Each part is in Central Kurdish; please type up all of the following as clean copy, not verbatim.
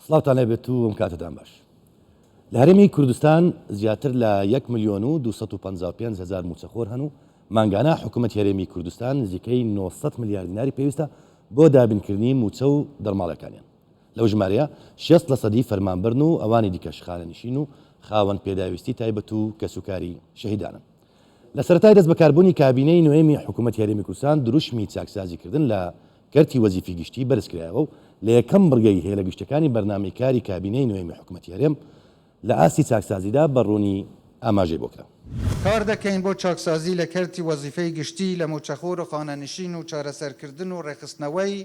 سڵاوتان لێبێت و ئەم کاتتان باش. لە هەرێمی کوردستان زیاتر لە 1,255,000 موچەخۆر هەن و مانگانە حکوومەت هەرێمی کوردستان نزیکەی 900 میلیارد دیناری پێویستە بۆ دابینکردنی موچە و دەرماڵەکانیان. لەو ژمارەیە 60% فەرمانبەرن و ئەوانی دیکەش خانەنشین و خاوەن پێداویستی تایبەت و کەسوکاری شەهیدانن. لە سەرەتای دەست بەکاربوونی کابینەی نوێمی حکوومەت هەرێمی کوردستان دروشمی چاکسازیکردن لە کەرتی وەزیفی گشتی بەرزکرایەوە و لە یەکەم بڕگەی هێلە گشتەکانی بەرنامەی کاری کابینەی نوێمی حکوومەتی هەرێم لە ئاستی چاکسازیدا بەڕوونی ئاماژەی بۆکرا. کار دەکەین بۆ چاکسازی لە کەرتی وەزیفەی گشتی لە موچەخۆر و خانەنشین و چارەسەرکردن و ڕێخستنەوەی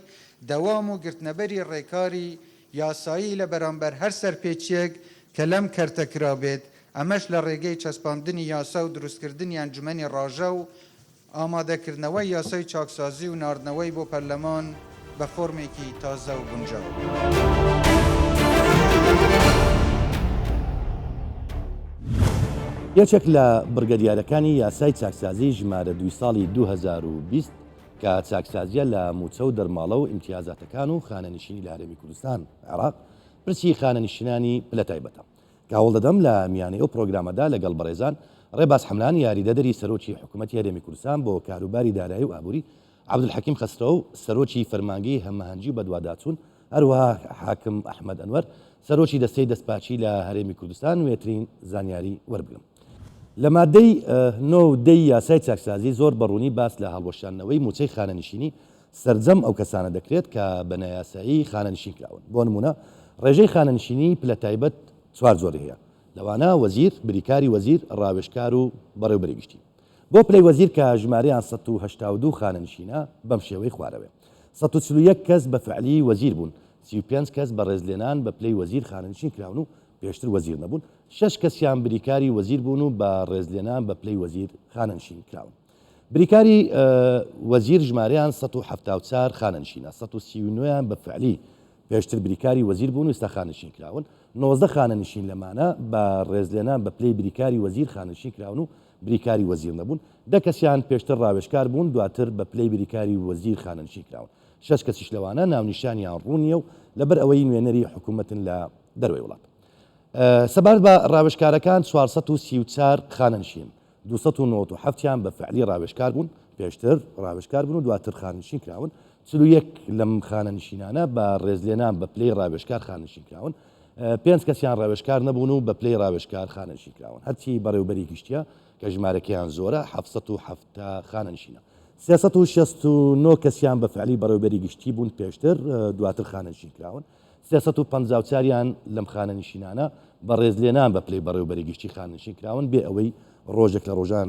دەوام و گرتنەبەری ڕێکاری یاسایی لە بەرامبەر هەر سەرپێچیەک کە لەم کەرتە کرابێت، ئەمەش لە ڕێگەی چەسپاندنی یاسا و دروستکردنی ئەنجومەنی ڕاژە و ئامادەکردنەوەی یاسای چاکسازی و ناردنەوەی بۆ پەرلەمان بە فۆرمێکی تازە و گونجاو. یەکێک لە بڕگەدیارەکانی یاسای چاکسازی ژمارە 2 ساڵی 2020 کە چاکسازیە لە موچە و دەرماڵە و ئیمتیازاتەکان و خانەنشینی لە هەرێمی کوردستان عێراق پرسی خانەنشینانی پلە تایبەتە کە هەوڵ دەدەم لە میانەی ئەو پرۆگرامەدا لەگەڵ بەڕێزان ڕێباز حەملان یاریدەدەری سەرۆکی حکوومەتی هەرێمی کوردستان بۆ کاروباری دارایی و ئابووری، عەبدولحەکیم خەسترۆ و سەرۆکی فەرمانگەی هەمەهەنگی و بەدواداچوون، هەروەها حاکم ئەحمەد ئەنوەر سەرۆکی دەستەی دەستپاچی لە هەرێمی کوردستان وێترین زانیاری وەربگرم. لە مادەی 9 یاسای چاکسازی زۆر بەڕوونی باس لە هەڵوەشاندنەوەی موچەی خانەنشینی سەرجەم ئەو کەسانە دەکرێت کە بە نایاسایی خانەنشین کراون. بۆ نمونە ڕێژەی خانەنشینی پلە تایبەت 4 زۆر هەیە، لەوانە وەزیر، بریکاری وەزیر، ڕاوێژکار و بەڕێوەبەری گشتی. بۆ پلەی وەزیر کە ژمارەیان 182 خانەنشینە بەم شێوەی خوارەوێ. 141 کەس بە فعلی وەزیر بوون، 35 کەس بە ڕێزلێنان بە پلەی وەزیر خانەنشین کراون و پێشتر وەزیر نەبوون، 6 کەسیان بریکاری وەزیر بوون و بە ڕێزلێنان بە پلەی وەزیر خانەنشین کراون. بریکاری وەزیر ژمارەیان 174 خانەنشینە، 139یان بە فعلی پێشتر بریکاری وەزیر بوون و ئێستا خانەنشین کراون، 19 خانەنشین لەمانە بە ڕێزلێنان بە پلەی بریکاری وەزیر خانەنشین کراون و بریکاری وەزیر نەبوون، 10 کەسیان پێشتر ڕاوێژکار بوون دواتر بە پلەی بریکاری وەزیر خانەنشین کراون، 6 کەسیش لەوانە ناونیشانیان ڕوونیە و لەبەر ئەوەی نوێنەری حکوومەتن لە دەروی وڵات. سەبارەت بە ڕاوێژکارەکان 434 خانەنشین، 297یان بە فعلی ڕاوێژکار بوون، پێشتر ڕاوێژکار بوون و دواتر خانەنشین کراون، 41 لەم خانەنشینانە بە ڕێزلێنان بە پلەی ڕاوێژکار خانەنشین کراون، 5 کەسیان ڕاوێژکار نەبوون و بە پلەی ڕاوێژکار خانەنشین کراون. هەرچی بەڕێوەبەری گشتیە کە ژمارەکەیان زۆرە 707 خانەنشینە. 369 کەسیان بە فعلی بەڕێوەبەری گشتی بوون، پێشتر دواتر خانەنشین کراون، 354یان لەم خانەنشینانە بە ڕێزلێنان بە پلەی بەڕێوەبەری گشتی خانەنشین کراون بێ ئەوەی ڕۆژێک لە ڕۆژان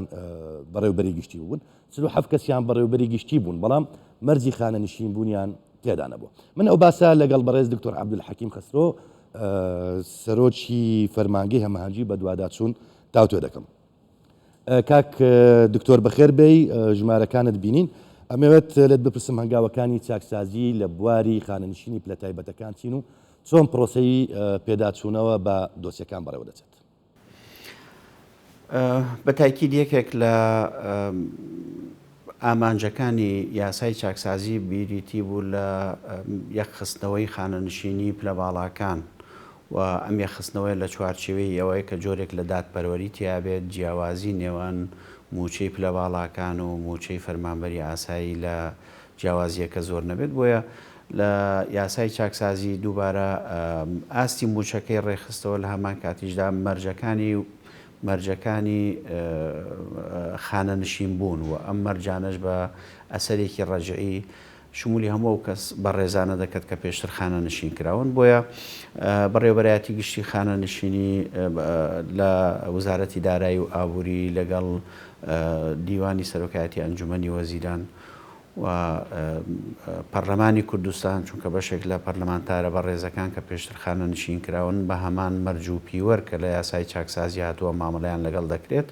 بەڕێوەبەری گشتی بوون، 37 کەسیان بەڕێوەبەری گشتی بوون بەڵام مەرجی خانەنشین بوونیان تێدا نەبووە. من ئەو باسە لەگەڵ بەڕێز دکتۆر عەبدولحەکیم خەسترۆ سەرۆکی فەرمانگەی هەمەهەنگی بەدواداچوون تاوتوێ دەکەم. کاک دکتۆر بەخێر بێی، ژمارەکانت بینین، ئەمەوێت لێت بپرسم هەنگاوەکانی چاکسازی لە بواری خانەنشینی پلە تایبەتەکان چین و چۆن پرۆسەی پێداچوونەوە بە دۆسیەکان بەڕێوە دەچێت؟ بە تاکید یەکێک لە ئامانجەکانی یاسای چاکسازی بیریتی بوو لە یەکخستنەوەی خانەنشینی پلە باڵاکان و ئەم یەکخستنەوەی لە چوارچێوەی ئەوەیە کە جۆرێک لە دادپەروەری تیابێت جیاوازی نێوان موچەی پلە باڵاکان و موچەی فەرمانبەری ئاسایی لە جیاوازیەکە زۆر نەبێت. بۆیە لە یاسای چاکسازی دووبارە ئاستی موچەکەی ڕێخستەوە لە هەمان کاتیشدا مەرجەکانی خانەنشین بوون و ئەم مەرجانەش بە ئەسەرێکی ڕەجعی شمولی هەموو کەس بە ڕێزانە دەکات کە پێشتر خانەنشین کراون. بۆیە بەڕێوەبەرایەتی گشتی خانەنشینی لە وزارەتی دارایی و ئابووری لەگەڵ دیوانی سەرۆکایەتی ئەنجومەنی وەزیران و پەرلەمانی کوردستان، چونکە بەشێک لە پەرلەمانتارە بە ڕێزەکان کە پێشتر خانەنشین کراون بە هەمان مەرج و پیوەر کە لە یاسای چاکسازی هاتووە مامەڵەیان لەگەڵ دەکرێت،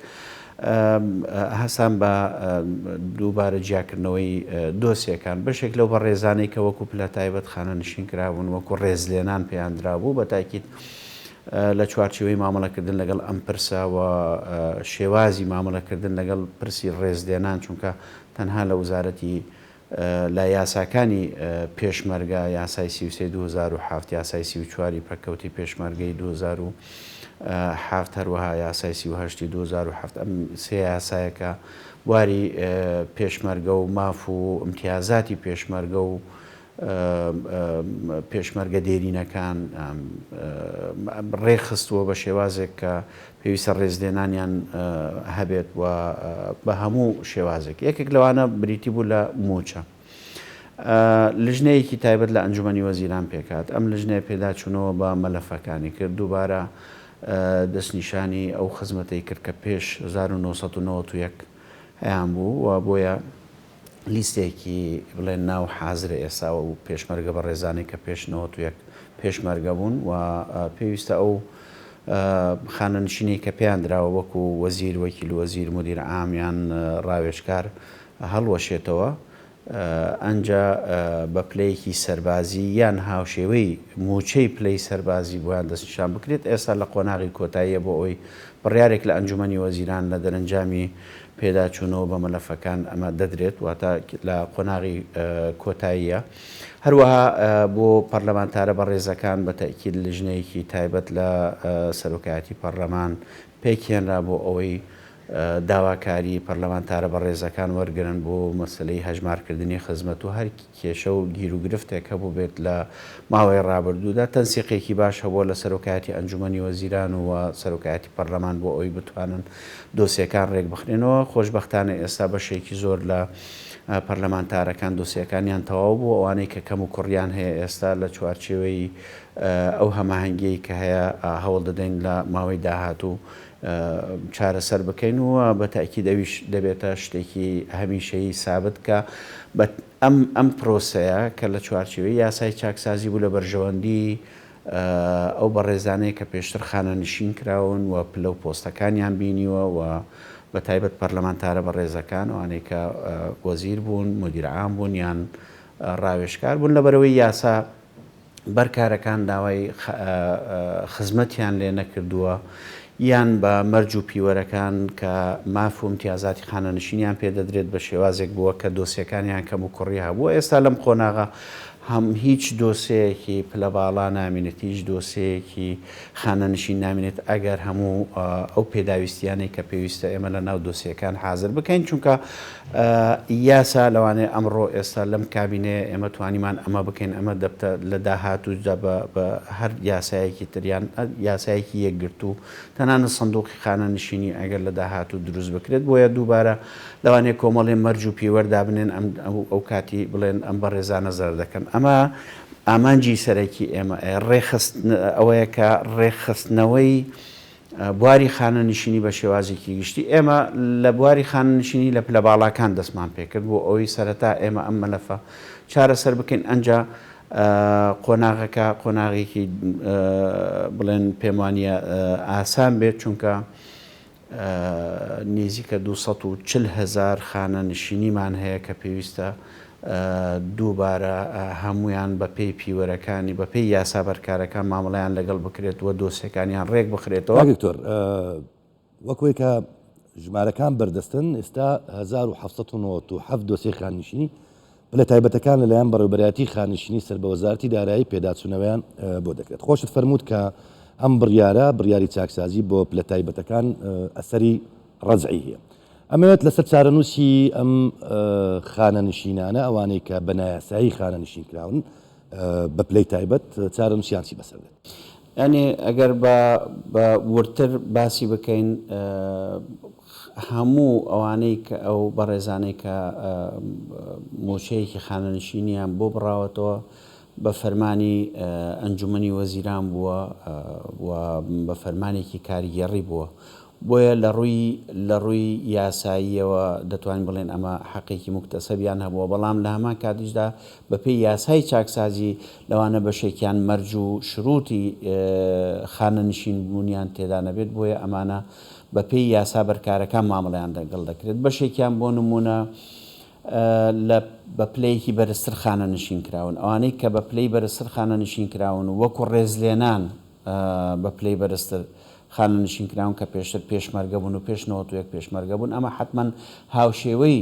هەسان بە دووبارە جیاکردنەوەی دۆسیەکان بەشێک لەو بە ڕێزانەی کە وەکو پلە تایبەت خانەنشین کراون وەکو ڕێزلێنان پێیان درابوو بە تاکید لە چوارچێوەی مامەڵەکردن لەگەڵ ئەم پرسە و شێوازی مامەڵەکردن لەگەڵ پرسی ڕێزلێنان، چونکە تەنها لە وزارەتی لە یاساکانی پێشمەرگە یاسای 2007 یاسای 34 پەکەوتی پێشمەرگەی 2007 هەروەها یاسای 38 2007 ئەم سێ یاسایەکە واری پێشمەرگە و ماف و امتیازاتی پێشمەرگە و پێشمەرگە دێرینەکان ڕێخستووە بە شێوازێک کە پێویستە ڕێزلێنانیان هەبێت و بە هەموو شێوازێک یەکێک لەوانە بریتی بوو لە موچە لژنەیەکی تایبەت لە ئەنجومەنی وەزیران پێکات ئەم لژنەیە پێداچوونەوە بە مەلەفەکانی کرد دووبارە دەستنیشانی ئەو خزمەتەی کرد کە پێش 1991 هەیان بوو و بۆیە لیستێکی بڵێن ناو حازرە ئێستا و پێشمەرگە بە ڕێزانەی کە پێش 91 پێشمەرگە بوون و پێویستە ئەو خانەنشینی کە پێیان دراوە وەکو وەزیر وەکیل وەزیر مدیر عامیان ڕاوێژکار هەڵوەشێتەوە ئەنجا بە پلەیەکی سەربازی یان هاوشێوەی موچەی پلەی سەربازی بۆیان دەستنیشان بکرێت ئێستا لە قۆناغی کۆتاییە بۆ ئەوی بڕیارێک لە ئەنجومەنی وەزیران لە دەرەنجامی پێداچوونەوە بە مەلەفەکان ئەمە دەدرێت واتە لە قۆناغی کۆتاییە هەروەها بۆ پەرلەمانتارە بە ڕێزەکان بە تەکید لژنەیەکی تایبەت لە سەرۆکایەتی پەرلەمان پێکهێنرا بۆ ئەوەی داواکاری پەرلەمانتارە بە ڕێزەکان وەرگرن بۆ مەسلەی هەژمارکردنی خزمەت و هەر کێشە و گیر و گرفتێک هەبوو بێت لە ماوەی ڕابردوودا تەنسیقێکی باش هەبووە لە سەرۆکایەتی ئەنجومەنی وەزیران و سەرۆکایەتی پەرلەمان بۆ ئەوی بتوانن دۆسیەکان ڕێک بخرێنەوە خۆشبەختانە ئێستا بەشێکی زۆر لە پەرلەمانتارەکان دۆسیەکانیان تەواو بوو ئەوانەی کە کەم و کوڕیان هەیە ئێستا لە چوارچێوەی ئەو هەماهەنگیی کە هەیە هەوڵ دەدەین لە ماوەی داهاتوو چارەسەر بکەین و بە تاکید ئەویش دەبێتە شتێکی هەمیشەیی سابت کە ئەم پرۆسەیە کە لە چوارچێوەی یاسای چاکسازی بوو لە بەرژەوەندی ئەو بەڕێزانەیە کە پێشتر خانەنشین کراون و پلە و پۆستەکانیان بینیوە و بە تایبەت پەرلەمانتارە بە ڕێزەکان ئەوانەی کە وەزیر بوون مدیر عام بوون یان ڕاوێژکار بوون لەبەرەوەی یاسا بەرکارەکان داوای خزمەتیان لێ نەکردووە یان بە مەرج و پیوەرەکان کە ماف و امتیازاتی خانەنشینیان پێدەدرێت بە شێوازێک بووە کە دۆسیەکانیان کەم و کوڕی هەبووە ئێستا لەم قۆناغا هەم هیچ دۆسەیەکی پلە باڵا نامێنێت هیچ دۆسەیەکی خانەنشین نامێنێت ئەگەر هەموو ئەو پێداویستیانەی کە پێویستە ئێمە لە ناو دۆسیەکان حازر بکەین چونکە یاسا لەوانەیە ئەمڕۆ ئێستا لەم کابینەیە ئێمە توانیمان ئەمە بکەین ئەمە دەبتە لە داهاتوودا بە هەر یاسایەکی تریان یاسایەکی یەکگرت و تەنانەت سندوقی خانەنشینی ئەگەر لە داهاتوو دروست بکرێت بۆیە دووبارە لەوانەیە کۆمەڵێ مەرج و پیوەردا بنێن ئەو کاتی بڵێن ئەم بەڕێزانە زەر دەکەن ئەمە ئامانجی سەرەکی ئێمە ئەوەیە کە ڕێخستنەوەی بواری خانەنشینی بە شێوازێکی گشتی ئێمە لە بواری خانەنشینی لە پلە باڵاکان دەستمان پێکرد بۆ ئەوەی سەرەتا ئێمە ئەم مەلەفە چارەسەر بکەین ئەنجا قۆناغەکە قۆناغێکی بڵێن پێم وانیە ئاسان بێت چونکە نزیکە 240,000 خانەنشینیمان هەیە کە پێویستە دووبارە هەمویان بە پێی پیوەرەکانی بە پێی یاسا بەرکارەکان مامەڵەیان لەگەڵ بکرێت و دۆسیەکانیان ڕێک بخرێتەوە. دکتۆر وەکوی کە ژمارەکان بەردەستن ئێستا 1797 دۆسی خاننشینی پلە تایبەتەکان لەلایەن بەڕێوەبەرایەتی خاننشینی سەر بە وەزارەتی دارایی پێداچوونەوەیان بۆ دەکرێت. خۆشت فەرمووت کە ئەم بڕیاری چاکسازی بۆ پلە تایبەتەکان ئەسەری ڕەجعی هەیە. ئەمەوێت لەسەر چارەنووسی ئەم خانەنشینانە ئەوانەی کە بە نایاسایی خانەنشین کراون بە پلەی تایبەت چارەنووسیانسی بەسەر بێت. یعنی ئەگەر بە ورتر باسی بکەین هەموو ئەوانەی کە ئەو بەڕێزانەی کە موچەیەکی خانەنشینیان بۆ بڕاوەتەوە بە فەرمانی ئەنجومەنی وەزیران بووە و بە فەرمانێکی کاریگەڕی بووە بۆیە لە ڕووی یاساییەوە دەتوانین بڵێن ئەمە حەقێکی مکتەسەبیان هەبووە بەڵام لە هەمان کاتیشدا بەپێی یاسای چاکسازی لەوانە بەشێکیان مەرج و شروتی خانەنشین بوونیان تێدا نەبێت بۆیە ئەمانە بەپێی یاسا بەرکارەکان مامەڵەیان لەگەڵ دەکرێت بەشێکیان بۆ نمونە بە پلەیەکی بەرزتر خانەنشین کراون ئەوانەی کە بە پلەی بەرزتر خانەنشین کراون و وەکو ڕێزلێنان بە پلەی بەرزتر خانەنشینکراون کە پێشتر پێشمەرگە بوون و پێش 91 پێشمەرگە بوون ئەمە حتمما هاوشێوەی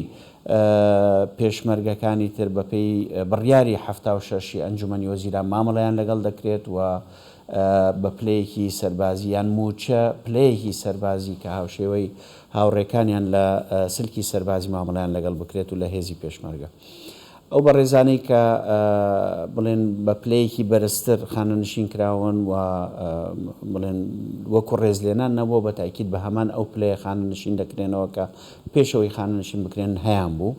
پێشمەرگەکانی تر بەپێی بڕیاری 76 ئەنجومەنی وەزیران مامەڵەیان لەگەڵ دەکرێت و بە پلەیەکی سەربازی یان موچە پلەیەکی سەربازی کە هاوشێوەی هاوڕێکانیان لە سلکی سەربازی مامەڵیان لەگەڵ بکرێت و لە هێزی پێشمەرگە ئەو بەڕێزانەی کە بڵێن بە پلەیەکی بەرزتر خانەنشین کراون و بڵێن وەکو ڕێزلێنان نەبووە بە تاکید بە هەمان ئەو پلەیە خانەنشین دەکرێنەوە کە پێشەوەی خانەنشین بکرێن هەیان بوو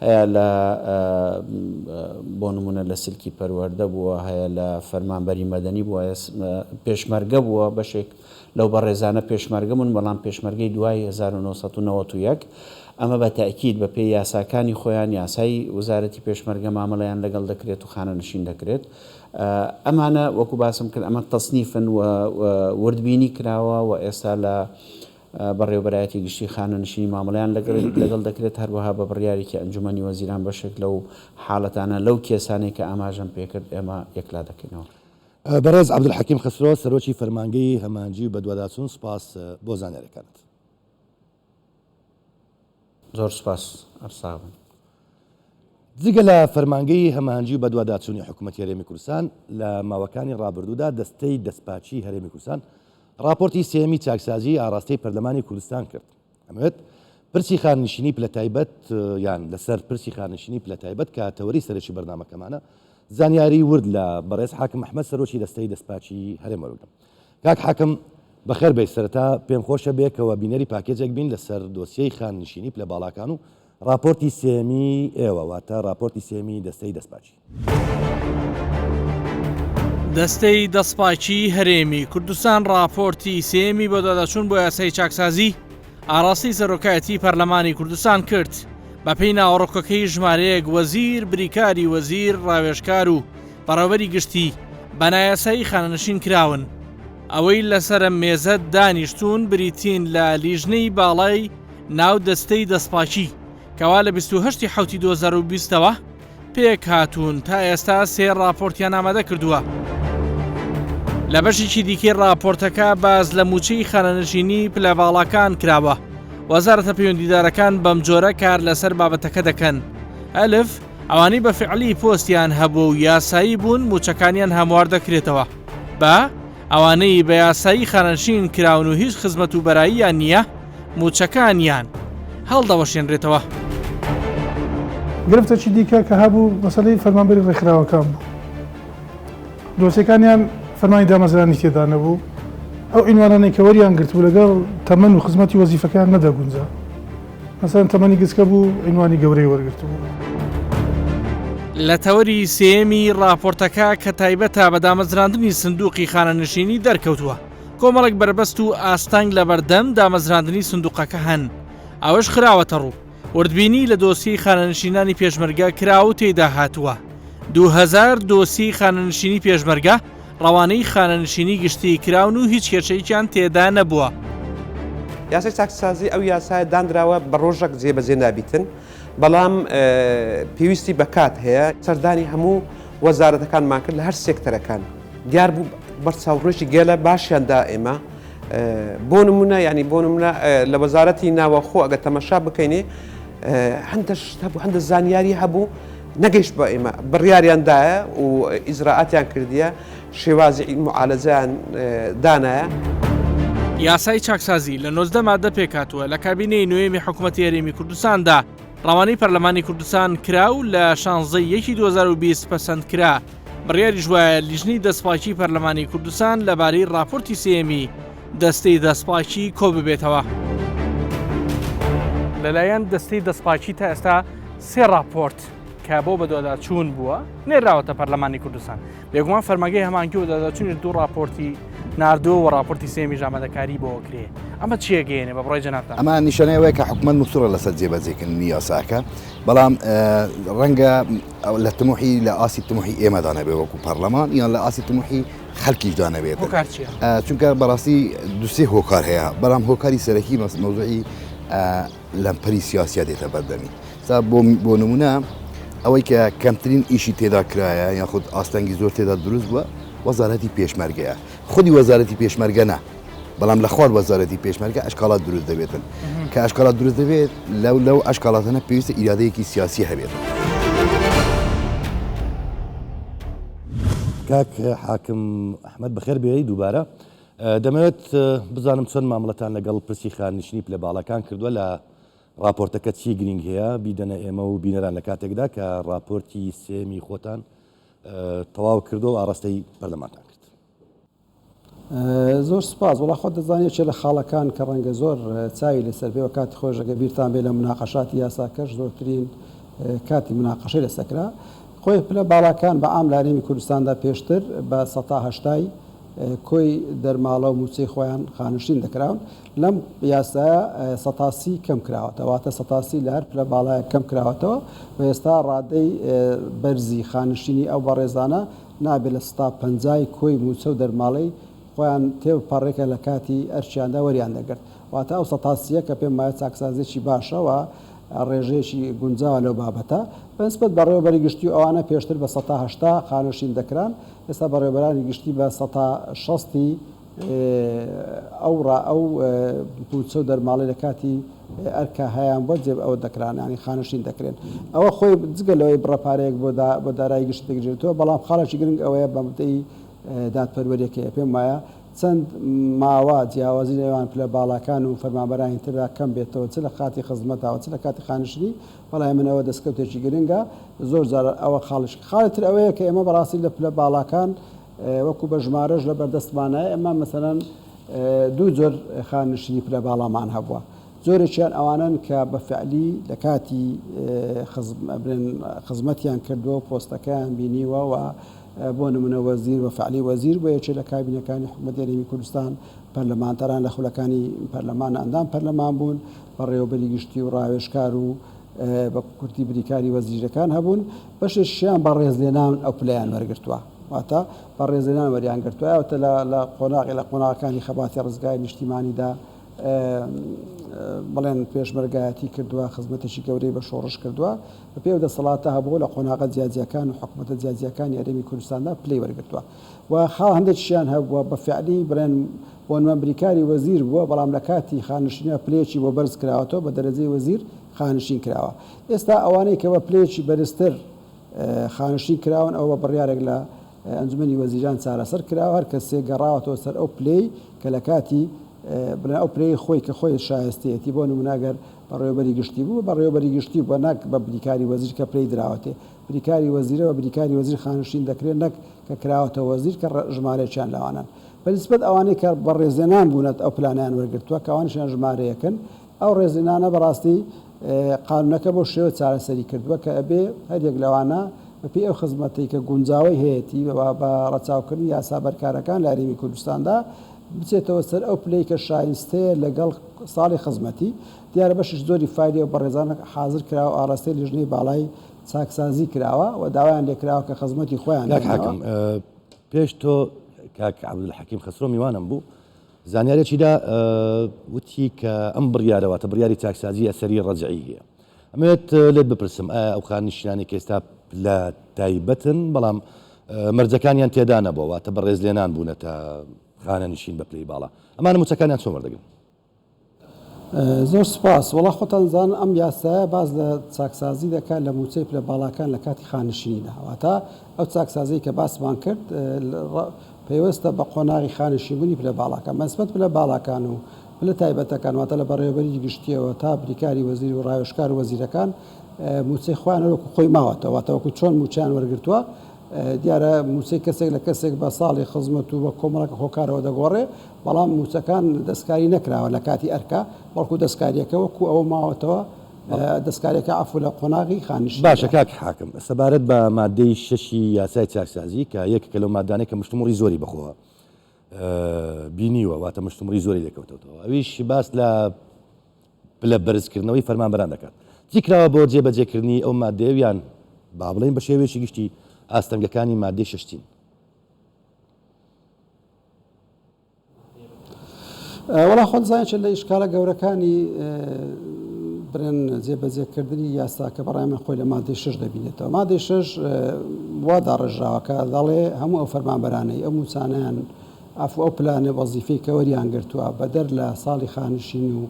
هەیە لە بۆ نمونە لە سلکی پەروەردە بووە هەیە لە فەرمانبەری مەدەنی بووە پێشمەرگە بووە بەشێک لەو بەڕێزانە پێشمەرگەمون بەڵام پێشمەرگەی دوای 1991 ئەمە بە تاکید بە پێی یاساکانی خۆیان یاسای وزارەتی پێشمەرگە مامەڵەیان لەگەڵ دەکرێت و خانەنشین دەکرێت ئەمانە وەکو باسم کرد ئەمە تەسنیفن و وردبینی کراوە و ئێستا لە بەڕێوەبەرایەتی گشتی خانەنشینی مامەڵەیان لەگەڵ دەکرێت هەروەها بە بڕیارێکی ئەنجومەنی وەزیران بەشێک لەو حاڵەتانە لەو کێسانەی کە ئاماژەم پێکرد ئێمە یەکلا دەکەینەوە. بەڕێز عەبدولحەکیم خسرۆ سەرۆکی فەرمانگەی هەمانجی و بەدواداچوون سوپاس بۆ زانیاریەکانت. زۆر سوپاس ئەرساون. جگە لە فەرمانگەی هەمانجی و بەدواداچوونی حکوومەتی هەرێمی کوردستان لە ماوەکانی ڕابردوودا دەستەی دەستپاچی هەرێمی کوردستان راپۆرتی سێمی چاکسازی ئاراستەی پەرلەمانی کوردستان کرد. ئەمەوێت پرسی خاننشینی پلە تایبەت یان لەسەر پرسی خاننشینی پلە تایبەت کە تەوەری سەرەکی بەرنامەکەمانە زانیاری ورد لە بەڕێز حاکم ئەحمەد سەرۆکی دەستەی دەستپاچی هەرێم وەرگرتم. کاک حاکم بەخێر بێ سەرەتا پێم خۆشە بێکەوە بینەری پاکێجێک بین لەسەر دۆسیەی خاننشینی پلە باڵاکان و راپۆرتی سێمی ئێوە واتە راپۆرتی سێمی دەستەی دەستپاچی. دەستەی دەستپاچی هەرێمی کوردستان راپۆرتی سێمی بۆ داداچوون بۆ یاسای چاکسازی ئاراستی سەرۆکایەتی پەرلەمانی کوردستان کرد بە پێی ناوەڕۆکەکەی ژمارەیەک وەزیر بریکاری وەزیر ڕاوێژکار و بەڕێوەبەری گشتی بەنایاسایی خانەنشین کراون ئەوەی لەسرە مێزە دانیشتون بریتین لە لیژنەی باڵای ناو دەستەی دەستپاچی کەوا لە 28 حوتی 2020ەوە پێک هاتوون تا ئێستا سێ راپۆرتیان ئامادە کردووە. لە بەشێکی دیکەی راپۆرتەکە باز لە موچەی خانەنشینی پلەڤاڵەکان کراوە. وەزارەتە پەیوەندیدارەکان بەم جۆرە کار لەسەر بابەتەکە دەکەن. ئەلف ئەوانەی بە فعلی پۆستیان هەبوو و یاسایی بوون موچەکانیان هەموار دەکرێتەوە. بە ئەوانەی بە یاسایی خانەنشین کراون و هیچ خزمەت و بەراییان نییە موچەکانیان هەڵدەوەشێنرێتەوە. گرفتەی دیکە کە هەبوو مەسەلەی فەرمانبەری ڕێکخراوەکان بوو. دۆسیەکانیان فەرمانی دامەزرانی تێدا نەبوو. ئەو ئینوانانەی کە وەریان گرتبوو لەگەڵ تەمەن و خزمەتی وەزیفەکان نەدەگونجا. مەسەڵەن تەمەنی گچکە بوو ئینوانی گەورەی وەرگرتبوو. لە تەوەری سێمی راپۆرتەکە کە تایبەتە بە دامەزراندنی سندوقی خانەنشینی دەرکەوتووە. کۆمەڵێک بربەست و ئاستانگ لە بەردەم دامەزراندنی سندوقەکە هەن. ئەوەش خراوەتە ڕوو. وردبینی لە دۆسی خانەنشینانی پێشمەرگە کرا و تێدا هاتووە. 2000 دۆسی خانەنشینی پێشمەرگە ڕەوانەی خانەنشینی گشتی کراون و هیچ کێشەیەکیان تێدا نەبووە. یاسای چاکسازی ئەو یاسایە دانراوە بە ڕۆژێک جێبەجێ نابیتن بەڵام پێویستی بەکات هەیە سەردانی هەموو وەزارەتەکانمان کرد لە هەر سێکتەرەکان دیار بوو بەرچاوڕێژی گەلە باشیاندا ئێمە بۆ نمونە ینی بۆ نمونە لە وەزارەتی ناوەخۆ ئەگە تەمەشا بکەینێ هەندە زانیاری هەبوو نەگەیشت بە ئێمە بڕیاریاندایە و ئیزراعاتیان کردیە شێوازی معالەزەیان دانایە. یاسای چاکسازی لە 19 مادە پێکاتووە لە کابینەی نوێمی حکوومەتی هەرێمی کوردستاندا ڕەوانەی پەرلەمانی کوردستان کرا و لە 16 2020 پەسەند کرا. بڕیاری ژوایە لیژنەی دەستپاچی پەرلەمانی کوردستان لەبارەی راپۆرتی سێمی دەستەی دەستپاچی کۆ ببێتەوە. لەلایەن دەستەی دەستپاچی تا ئێستا سێ راپۆرت کە بۆ بەدواداچوون بووە نێراوەتە پەرلەمانی کوردستان. بێگومان فەرمانگەی هەمانگی بەدواداچوونی دوو راپۆرتی ناردووە و راپۆرتی سێمی ئامادەکاری بۆ کرێ. ئەمە چیەگەیەنێ بە بڕای جەنابتان؟ ئەمە نیشانەیەوەیە کە حکوومەت مستوورە لەسەر جێبەجێکردنی یاساکە بەڵام ڕەنگە لە تموحی لە ئاسی تموحی ئێمەدانە بێ وەکو پەرلەمان یان لە ئاسی تموحی خەڵکیشدانە بێت. چونکە بەڕاستی دوسێ هۆکار هەیە بەڵام هۆکاری سەرەکی مەوزوعی لەمپەری سیاسیە دێتە بەردەمی. بۆ نمونە ئەوەی کە کەمترین ئیشی تێدا کرایە یان خود ئاستەنگی زۆر تێدا دروست بووە وەزارەتی پێشمەرگەیە. خودی وەزارەتی پێشمەرگە نە بەڵام لە خوار وەزارەتی پێشمەرگە ئەشکالات دروست دەبێتن کە ئەشکالات دروست دەبێت لەو ئەشکالاتانە پێویستە ئیرادەیەکی سیاسی هەبێت. کاک حاکم ئەحمەد بەخێر بێی دووبارە دەمەوێت بزانم چۆن مامەڵەتان لەگەڵ پرسی خاننشینی پلە باڵەکان کردووە لە راپۆرتەکە چی گرنگ هەیە بیدەنە ئێمە و بینەران لە کاتێکدا کە راپۆرتی سێمی خۆتان تەواو کردو و ئاڕاستەی پەرلەمانتان کرد. زۆر سپاس وڵا خۆ دەزانێت چێ لە خاڵەکان کە ڕەنگە زۆر چاوی لەسەر بێەوە کاتی خۆشەکە بیرتان بێ لە مناقەشاتی یاساکەش زۆرترین کاتی مناقەشەی لەسەکرا خۆی پلە باڵەکان بە ئام لارێمی کوردستاندا پێشتر بە 1970 کۆی دەرماڵە و موچەی خۆیان خانشین دەکراون لەم یاسایە سەتاسی کەم کراوەتەواتە سەتاسی لە هەر پلە باڵایە کەم کراوەتەوە و ئێستا ڕادەی بەرزی خانشینی ئەو بەڕێزانە نابێت لە 150 کۆی موچە و دەرماڵەی خۆیان تێپەڕێکە لە کاتی ئەرچیاندا وەریان دەگرت واتە ئەو سەتاسیە کە پێم وایە چاکسازێکی باشەوە ڕێژەیەکی گونجاوە لەو بابەتە بەنسبەت بەڕێوەبەری گشتی و ئەوانە پێشتر بە 180 خانشین دەکران ئێستا بەڕێوەبەرانی گشتی بە 160 ئەو پوچە و دەرماڵی لە کاتی ئەرکە هەیان بۆ جێب ئەوە دەکران ینی خانشین دەکرێن ئەوە خۆی جگە لەوەی بڕەپارەیەک بۆ دارایی گشت دەگرێتەوە بەڵام خاڵێکی گرنگ ئەوەیە بە مدەی دادپەروەریەکەیە پێم وایە چەند ماوە جیاوازی لەوان پلە باڵاکان و فەرمانبەرانی تردا کەم بێتەوە چ لە کاتی خزمەتەوە چ لە کاتی خانشنی بەڵام منەوە دەستکەوتێکی گرنگە زۆر جار ئەوە خاڵی تر ئەوەیە کە ئێمە بەڕاستی لە پلە باڵاکان وەکو بە ژمارەش لە بەردەستمانایە ئەمە مەسەرەن دوو جۆر خانشنی پلە باڵامان هەبووە زۆرێکیان ئەوانن کە بە فعلی لە کاتی خزمەتیان کردووە پۆستەکەیان بینیوە و بۆ نمونە وەزیر و فعلی وەزیر بۆ یەکێ لە کابینەکانی حکوومەتی هەرێمی کوردستان پەرلەمانتەران لە خولەکانی پەرلەمان ئەندام پەرلەمان بوون بە ڕێوەبەری گشتی و ڕاوێژکار و بە کورتی بریکاری وەزیرەکان هەبوون بەشێکیان بە ڕێزلێنان ئەو پلەیان وەرگرتووە واتە بە ڕێزلێنان وەریان گرتووە ئەوتە لە قۆناغەکانی خەباتی ڕزگای نیشتیمانیدا بڵێن پێشمەرگایەتی کردووە خزمەتێکی گەورەی بە شۆڕش کردووە بە پێ دەسەڵاتە هەبوو لە قۆناغە جیاجیەکان و حکوومەتە جیاجیەکانی هەرێمی کوردستاندا پلەی وەرگرتووە و خاڵ هەندێکیان هەبووە بە فعلی بڵێن بۆ بریکاری وەزیر بووە بەڵام لە کاتی خانشینە پلەیەکی بۆ بەرز کراوەتەوە بە دەرەجەی وەزیر خانشین کراوە ئێستا ئەوانەی کە بە پلەیەکی بەرزتر خانشین کراون ئەوە بڕیارێک لە ئەنجومەنی وەزیران چارەسەر کراوە هەر کەسێک گەڕاوەتەوە سەر ئەو پلەی کە لە کاتی بڵێن ئەو پلەی خۆی کە خۆی شایستەتی بۆ نموناگەر بەڕێوەبەری گشتی بوو بەڕێوەبەری گشتی بۆ ناک بە بریکاری وەزیر کە پلەی دراوەتێ بریکاری وەزیرەوە بریکاری وەزیر خانشین دەکرێت نەک کە کراوەتە وەزیر کە ژمارەیەکیان لەوانن بەنسبەت ئەوانەی کە بە ڕێزێنان بوونەت ئەو پلانیان وەرگرتووە کە ئەوانیشیان ژمارەیەکن ئەو ڕێزێنانە بەڕاستی قانونەکە بۆ شێوە چارەسەری کردووە کە ئەبێ هەرێک لەوانە بەپێی ئەو خزمەتی کە گونجاوی هەیەی بە ڕەچاوکردنی یاسا بەرکارەکان لە هەرێمی کوردستاندا بچێتەوە سەر ئەو پلەی کە شایستەیە لەگەڵ ساڵی خزمەتی دیارە بەشش زۆری فایدی و بەڕێزانە حاضر کراوە ئاڕاستەی لیژنەی باڵای چاکسازی کراوە و داوایان لێکراوە کە خزمەتی خۆیان حاکم پێش تۆ کاک عەبدولحەکیم خەسرۆ میوانم بوو زانیارێکیدا وتی کە ئەم بڕیارەوەتە بڕیاری چاکسازی ئەسەری ڕەجعی هەیە ئەمەوێت لێت بپرسم ئەو خانشینانی کە ئێستا لە تایبەتن بەڵام مەرجەکانیان تێدا نەبووە واتە بە ڕێزلێنان بوونەتە خانە نشین بە پلەی باڵا ئەمانە موچەکانیان چۆن وەردەگرن زۆر سپاس وڵا خۆتان زان ئەم یاسایە باز لە چاکسازی دەکات لە موچەی پلە باڵاکان لە کاتی خانشینیدا واتە ئەو چاکسازی کە باسمان کرد پێوەستە بە قۆناغی خانشینبوونی پلە باڵاکان مەسبەت پلە باڵاکان و پلە تایبەتەکان واتە لە بەڕێوەبەری گشتیەوە تا بریکاری وەزیر و ڕاوێژکار و وەزیرەکان موچەی خۆیان وەکو خۆی ماوەتەوە واتە وەکو چۆن موچیان وەرگرتووە دیارە موچەی کەسێک لە کەسێک بە ساڵی خزمەت و بە کۆمەڵەکە خۆکارەوە دەگۆڕێ بەڵام موچەکان دەستکاری نەکراوە لە کاتی ئەرکا بەڵکو دەستکاریەکە وەکو ئەوە ماوەتەوە دەستکارێکە عفو لە قۆناغی خانشین باشە کاک حاکم سەبارەت بە مادەی شەشی یاسای چاکسازی کە یەکێکە لەو مادانەی کە مشتومڕی زۆری بخۆوە بینیوە واتە مشتومڕی زۆری دەکەوتەوە ئەویش باس لە پلە بەرزکردنەوەی فەرمانبەران دەکات چی کراوە بۆ جێبەجێکردنی ئەو مادەیان با بڵێن بە شێوەیەکی گشتی ئاستەنگەکانی مادەی شەشتین وەڵا خۆت زانیت لە ئیشکالە گەورەکانی برێن جێبەجێکردنی یاساکە بەڕای من خۆی لە مادەی شەش دەبینێتەوە مادەی شەش وا داڕژراوەکە دەڵێ هەموو ئەو فەرمانبەرانەی ئەو موچانیان ئەو پلانە وەزیفەی کە وەریان گرتووە بەدەر لە ساڵی خانشین و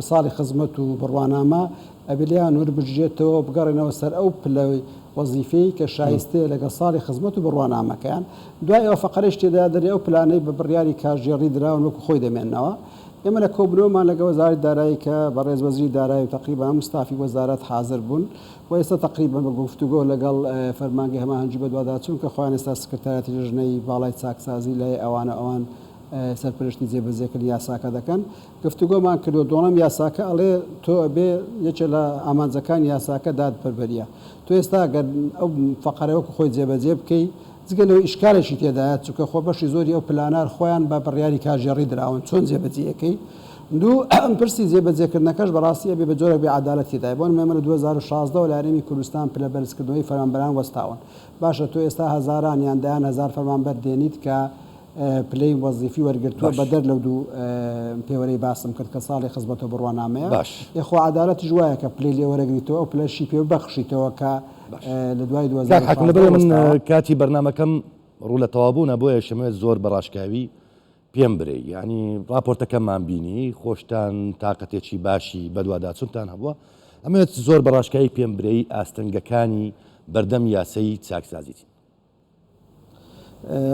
ساڵی خزمەت و بڕوانامە ئەبلیان وەربژێتەوە بگەڕێنەوە سەر ئەو پلەوەی وەزیفەی کە شایستەیە لەگە ساڵی خزمەت و بڕوانامەکەیان دوای ئەوە فەقەرش تێدا دەرێ ئەو پلانەی بە بڕیاری کاژێڕی دراون وەکو خۆی دەمێننەوە ئێمە لە کۆبنەوەمان لەگە وەزارەتی دارایی کە بەڕێز وەزیری دارایی و تقریبان مستافی وەزارەت حاضر بوون و ئێستا تقریبان بە گفتوگۆ لەگەڵ فەرمانگەی هەماهەنگی بەدواداچوون کە خۆیان ئێستا سکرتایەتی ژنەی باڵای چاکسازی لای ئەوان سەرپرشتی جێبەجێکردنی یاساکە دەکەن گفتوگۆمان کردو دۆڵم یاساکە ئەڵێ تۆ ئەبێ یەکێ لە ئامانجەکان یاساکە دادپەروەریە تۆ ئێستا گەر ئەو فەقەرەوەکو خۆی جێبەجێ بکەی جگە لەوەی ئیشکالێکی تێدایە چونکە خۆ بەشی زۆری ئەو پلانار خۆیان بە بڕیاری کاژێڕی دراون چۆن جێبەجێەکەی دوو پرسی جێبەجێکردنەکەش بەڕاستی ئەبێ بە جۆرە بێعەدالەتیدای بۆن مێمە لە 2016 لە هەرێمی کوردستان پلە بەرزکردنەوەی فەرمانبەران وەستاون باشە تۆ ئێستا هەزاران یان دەیان هەزار فەرمانبەر دێنیت کە پلەی وەزیفی وەرگرتووە بەدەر لەو دوو پێوەرەی باسم کرد کە ساڵی خزمەت و بڕوانامەیە یخوا عەدالەتی جوایە کە پلەی لێ وەرەگریتەوە ئەو پلەشی پێ بەخشیتەوە کە لە دوای 2016 من کاتی بەرنامەکەم ڕوو لە تەوابوونە بۆیە شەمێت زۆر بەڕاشکاوی پێم برێ ینی راپۆرتەکەممان بینی خۆشتان تااقەتێکی باشی بەدواداچونتان هەبووە ئەمێت زۆر بەڕاشکایی پێم برەی ئاستەنگەکانی بەردەم یاسەی چاکسازیتی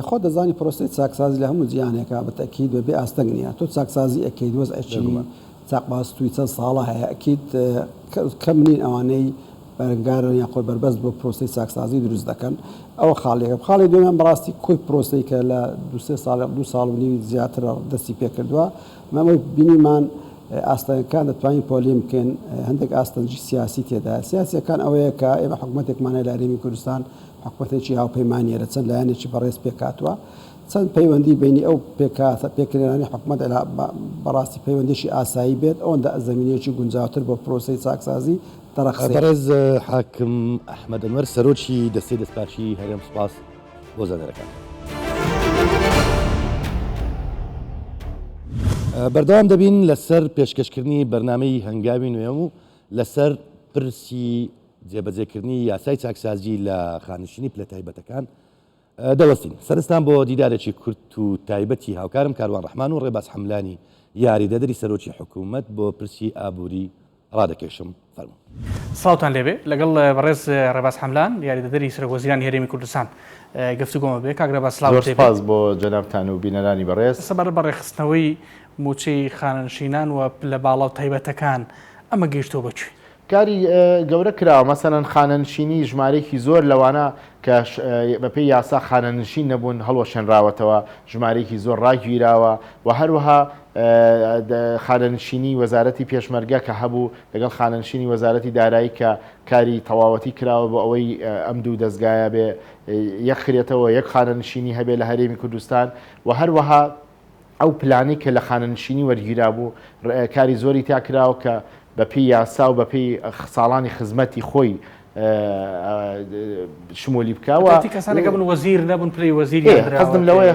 خۆ دەزانی پرۆسی چاکسازی لە هەموو جیانێکە بەتەکید بە بێ ئاستەنگ نیە تۆ چاکسازی ئەکەی وەزعی چاقباستوی چەند ساڵە هەیە ئەکیت کەم نین ئەوانەی بەرگارن یا خۆی بربەست بۆ پرۆسی چاکسازی دروست دەکەن ئەوە خاڵێکە خاڵی دوێنان بەڕاستی کۆی پرۆسی کە لە دو ساڵ و نیوی زیاتر دەستی پێ کردووە مەمەوەی بینیمان ئاستەکان دەتوانین پۆلیم بکەین هەندێک ئاستەنجی سیاسی تێدا سیاسیەکان ئەوەیە کە ئێمە حکوومەتێکمانە لە هەرێمی کوردستان حکوومەتێکی هاوپەیمانیە لە چەند لایەنێکی بەڕێز پێکاتوە چەند پەیوەندی بینی ئەو پێکردانی حکوومەت بەڕاستی پەیوەندیشی ئاسایی بێت ئەوەندە زەمینەیەکی گونجاوتر بۆ پرۆسی چاکسازی بەڕێز حاکم ئەحمەد ئەنوەر سەرۆکی دەستەی دەستپاچی هەرێم سوپاس بۆ زانەرەکان بەردەوام دەبین لەسەر پێشکەشکردنی بەرنامەی هەنگاوی نوێم و لەسەر پرسی جێبەجێکردنی یاسای چاکسازی لە خانشینی پلە تایبەتەکان دەوەستین سەرستان بۆ دیدارێکی کورت و تایبەتی هاوکارم کاروان ڕەحمان و ڕێباز حەملانی یاریدەدەری سەرۆکی حکوومەت بۆ پرسی ئابووری ڕادەکێشم فەرموو ساڵتان لێبێ لەگەڵ بەڕێز ڕێباز حەملان یاریدەدەری سەرۆکوەزیرانی هەرێمی کوردستان گفتوگۆمە بێ کاک ڕێباز سپاس بۆ جەنابتان و بینەرانی بەڕێز سەبارەت بە ڕێخستنەوەی موچەی خانەنشینان و لە باڵا و تایبەتەکان ئەمە گەیشتۆ بەچوی کاری گەورە کراوە مەسەرەن خانەنشینی ژمارەیەکی زۆر لەوانە کە بەپێی یاسا خانەنشین نەبوون هەڵوەشێنراوەتەوە ژمارەیەکی زۆر ڕاگیراوە و هەروەها خانەنشینی وەزارەتی پێشمەرگە کە هەبوو لەگەڵ خانەنشینی وەزارەتی دارایی کە کاری تەواوەتی کراوە بۆ ئەوەی ئەم دوو دەستگایە بێ یەک خرێتەوە یەک خانەنشینی هەبێ لە هەرێمی کوردستان و هەروەها ئەو پلانی کە لە خانەنشینی وەرگیرا بوو کاری زۆری تاکراوە کە بەپی یاسا و بەپی ساڵانی خزمەتی خۆی شمولی بکەوە کەسانێک بن وەزیر نەبوون پلەی وەزیری حەزم لەوەیە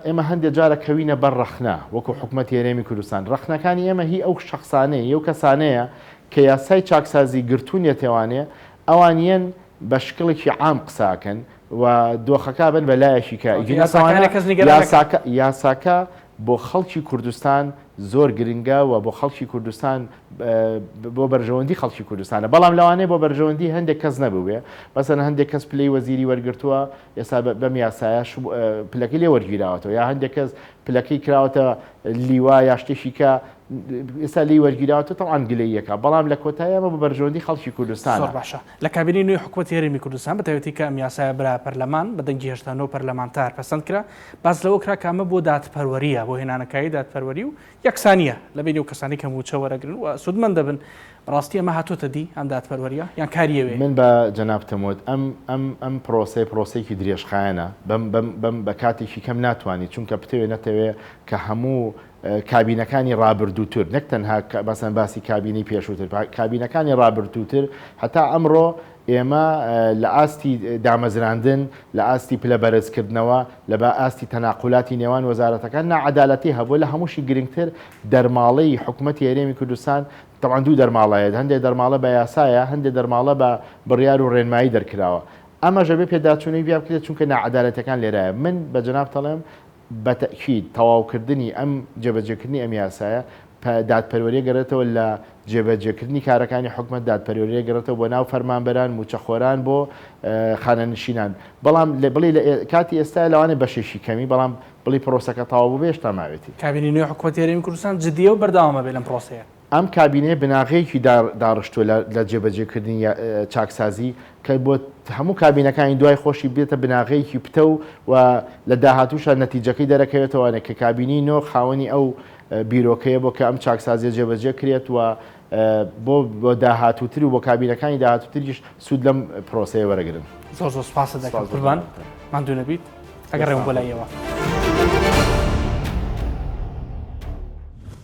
ئێمە هەندێک جارە کەوینە بەر ڕەخنا وەکو حکوومەتی هەرێمی کوردستان ڕەخنەکانی ئێمە هی ئەو شخصانەیە ئەو کەسانەیە کە یاسای چاکسازی گرتوونیەتێوانێ ئەوانیان بە شکڵێکی عام قساکەن و دۆخەکە بن بە لایەکی کە یاساکە بۆ خەڵکی کوردستان زۆر گرنگە و بۆ خەڵکی کوردستان بۆ بەرژەوەندی خەڵکی کوردستانە بەڵام لەوانەیە بۆ بەرژەوەندی هەندێک کەس نەبووێ بەسەن هەندێک کەس پلەی وەزیری وەرگرتووە ئێستا بەم یاسایە پلەکەی لێ وەرگیراوەتەوە یا هەندێک کەس پلەکەی کراوەتە لیوا یا شتێکی کە ئێستا لی وەرگیراوەتە تەڵان گلەیەکە بەڵام لە کۆتاییەمە بە بەرژەوەندی خەڵکی کوردستان باشە لە کابینی نوێی حکوومەتی هەرێمی کوردستان بەتایبەتی کە ئەم یاسایە برا پەرلەمان بە دەنگی 89 پەرلەمانتار پەسەند کرا باز لەوە کرا کامە بۆ دادپەروەریە بۆ هێنانەکایی دادپەروەری و یەکسانیە لە بینی و کەسانی کە موچە وەرەگرن و سودمەند دەبن ڕاستی ئەمە هاتوۆتە دی ئەم دادپەروەریە یان کاریەوێ من بە جەنابتەمۆت ئەم پرۆسەیەکی درێژخایەنە بەم بە کاتێکی کەم ناتوانانی چونکە پتەوێ نەتەوێ کە هەموو کابینەکانی ڕابردووتر نەک تەنها بەسەن باسی کابینی پێشووتر کابینەکانی ڕابردووتر هەتا ئەمڕۆ ئێمە لە ئاستی دامەزراندن لە ئاستی پلە بەرزکردنەوە لە بە ئاستی تەناقولاتی نێوان وەزارەتەکان نەعەدالەتی هەبوو لە هەمووشی گرنگتر دەرماڵەی حکوومەتی هەرێمی کوردستان طبعاً دوو دەرماڵەیە هەندێک دەرماڵە بە یاسایە هەندێک دەرماڵە بە بڕیار و ڕێنمایی دەرکراوە ئەمە ژەبێ پێداچوونەی بیا بکرێت چونکە نەعەدالەتەکان لێرایە من بە جەناب دەڵێم بەتەکید تەواوکردنی ئەم جێبەجێکردنی ئەم یاسایە دادپەروەریە گەڕێتەوە لە جێبەجێکردنی کارەکانی حکومت دادپەروەریە گەڕێتەوە بۆ ناو فەرمانبەران موچەخۆران بۆ خانەنشینان بەڵام لە بڵێ کاتی ئێستا لەوانێ بەشێشی کەمی بەڵام بڵی پرۆسەکە تەواو بوو بێشتا ماوێتی کابینی نوێی حکوومەتی هەرێمی کوردستان جددیە و بەردەوامە بێ لەم پرۆسەیە ئەم کابینێ بناغەیەکی داڕشتووە لە جێبەجێکردنی چاکسازی کە بۆ هەموو کابینەکانی دوای خۆشی بێتە بناغەیەکی پتە و لە داهاتووشە نەتیجەکەی دەرەکەوێتەوەوانێت کە کابینی نۆ خاوەنی ئەو بیرۆکەیە بۆ کە ئەم چاکسازیە جێبەجێ کرێت و بۆ داهاتووتر و بۆ کابینەکانی داهاتووتریش سوود لەم پرۆسەیە وەرەگرن زۆر زۆر سپاس دەکەم قوربان ماندوو نەبیت ئەگەر ڕێم بۆ لایەوە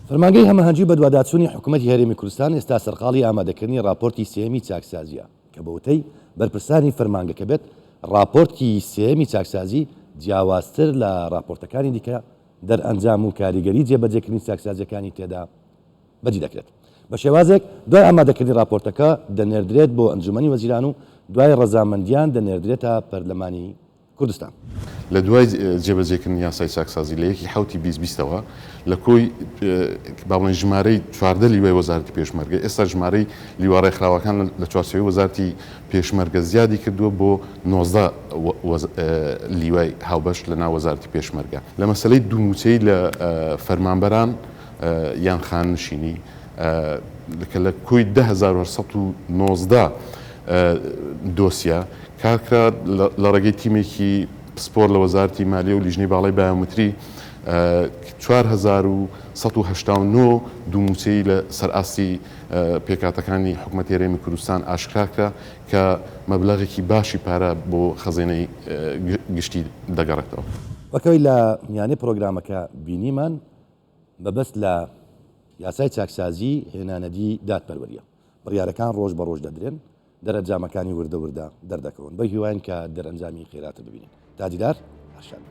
فەرمانگەی هەمەهەنگی بە دوواداچوونی حکوومەتی هەرێمی کوردستان ئێستا سەرقاڵی ئامادەکردنی راپۆرتی سێمی چاکسازیە کە بەوتەی بەرپرسانی فەرمانگەکە بێت راپۆرتی سێمی چاکسازی جیاوازتر لە راپۆرتەکانی دیکە دەرئەنجام و کاریگەری جێبەجێکردنی چاکسازیەکانی تێدا بەجی دەکرێت بە شێوازێک دوای ئامادەکردنی راپۆرتەکە دەنێردرێت بۆ ئەنجومەنی وەزیران و دوای ڕەزامەندیان دەنێردرێتە پەرلەمانی کوردستان لە دوای جێبەجێکردنی یاسای چاکسازی لە یەکی حوتی 2020ەوە لە کۆی باڵێن ژمارەی 14 لیوای وەزارەتی پێشمەرگە ئێستا ژمارەی لیوارەی خراوەکان لە چوارچێوەی وەزارەتی پێشمەرگە زیادی کردووە بۆ 19 لیوای هاوبەش لە ناو وەزارەتی پێشمەرگە لە مەسلەی دووموچەی لە فەرمانبەران یان خاننشینی کە لە کۆی 1990 دۆسیە کارکرا لە ڕێگەی تیمێکی پسپۆر لە وەزارەتی مالیە و لیژنەی باڵای بایۆمەتری 4189 دووموچەی لە سەرئاستی پێکاتەکانی حکوومەتی هەرێمی کوردستان ئاشکراکە کە مەبلەغێکی باشی پارە بۆ خەزینەی گشتی دەگەڕێتەوە. وەکەوەی لە میانەی پرۆگرامەکە بینیمان بەبەست لە یاسای چاکسازی هێنانەدی دادپەروەریە بڕیارەکان ڕۆژ بە ڕۆژ دەدرێن دەرەنجامەکانی وردە وردە دەردەکەون بە هیوایان کە دەرەنجامی خێراتە ببینین تا دیدار هەرشان.